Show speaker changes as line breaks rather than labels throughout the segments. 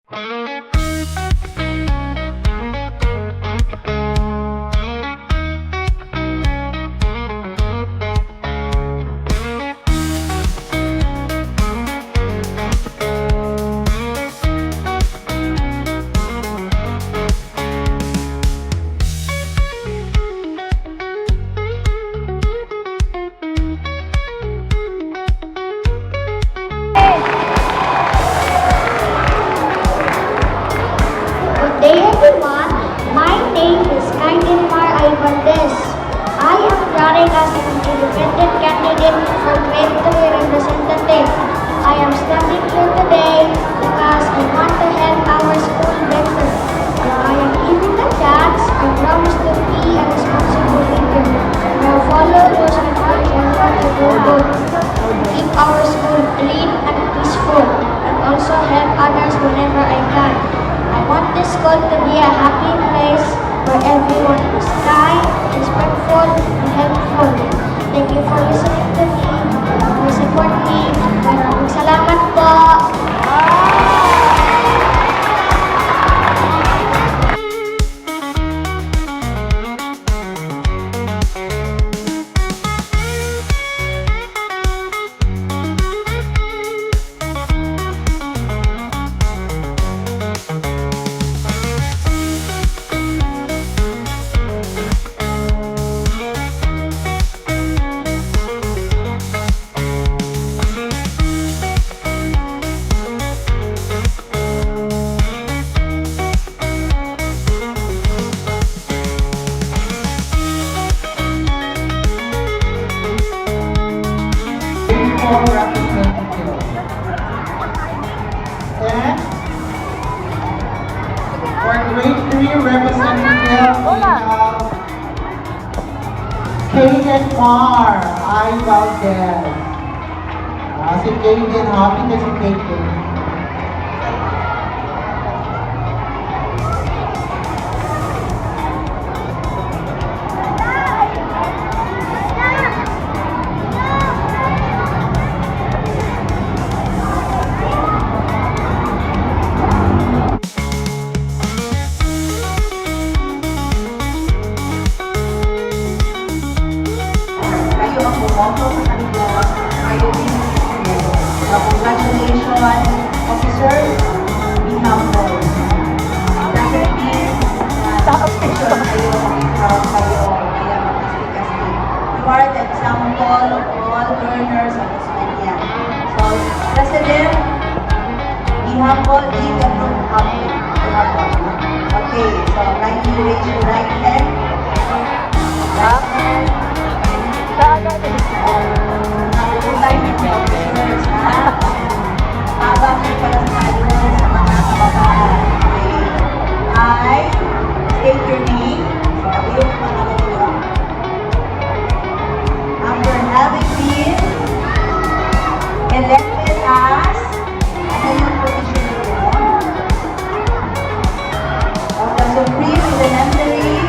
Good day everyone, my name is Kaidinmar Ivandes. I am running as an independent candidate for grade 3 representative. I am standing here today because I want to help our school better. If I am given the chance, I promise to be a responsible leader. I will follow those I want to do good. Keep our school clean and peaceful, and also help others whenever I can. I want this school to be a happy place where everyone is kind, respectful, and helpful. Thank you for listening to me, for support me. Maraming salamat po.
Representative. And for grade 3 representative, we have Kaden Mar, I Valdez. Si Kaden, happy na si Kaden.
Bumoto sa kanila, kayo din. Congratulations, officer. Be humble. Definitely, officer kayo, proud kayo, kaya magkastikasti. You are the example of all learners of Australia. So, President, be humble, lead the group humble. Okay, so kindly raise your right hand. Right hand. I state your name. After having been elected as of the Supreme Elementary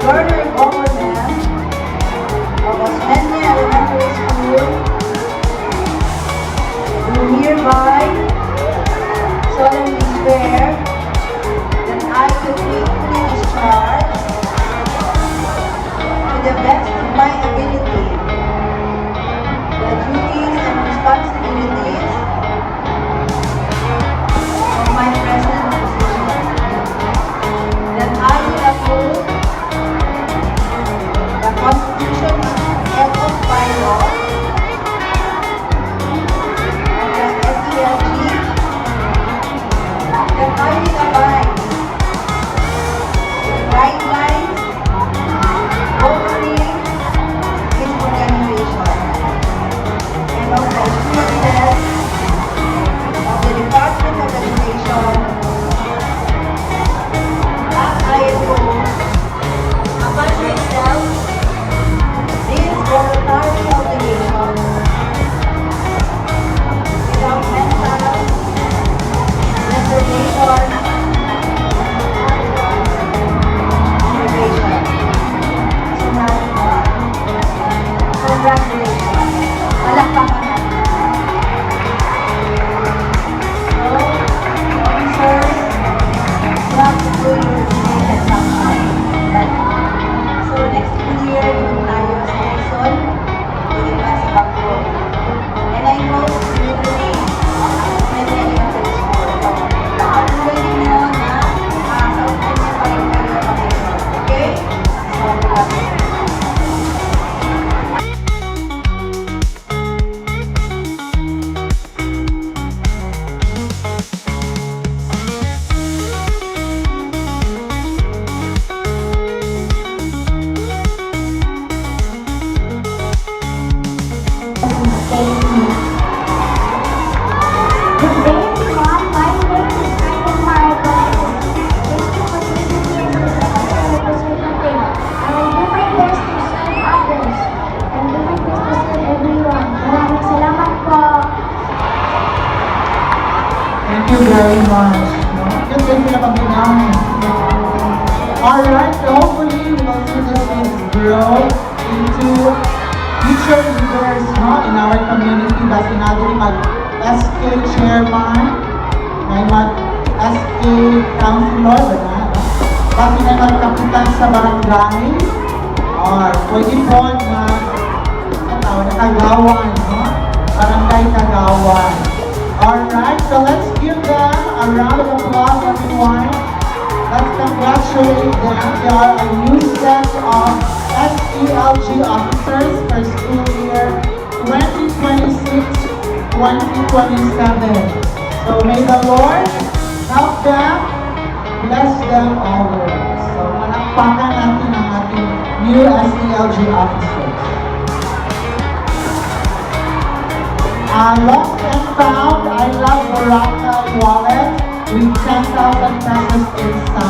Border Government of Osmeña Elementary School, do hereby
day, everyone. My name is Kaiden Maragall. Thank you for choosing me as your secretary representative. I will do my best to serve others and do my best to serve everyone. Maraming salamat po.
Thank you very much. No? Yun din sila pag-inawin. Alright, so hopefully we will see these kids grow into future leaders, no, in our community. Basta natin mag-SK chairman, may mag-SK councilor, ba? Basta may mag-kapitan sa barangay, or pwede po na kagawan, no? Barangay kagawan. Alright, so let's give them a round of applause, everyone. Let's congratulate them. They are a new set of SELG officers for school year 2026-2027. So may the Lord help them, bless them always. So malakpakan natin ang ating new SELG officers. Lost and found, I love Morocco wallet with 10,000 pesos inside.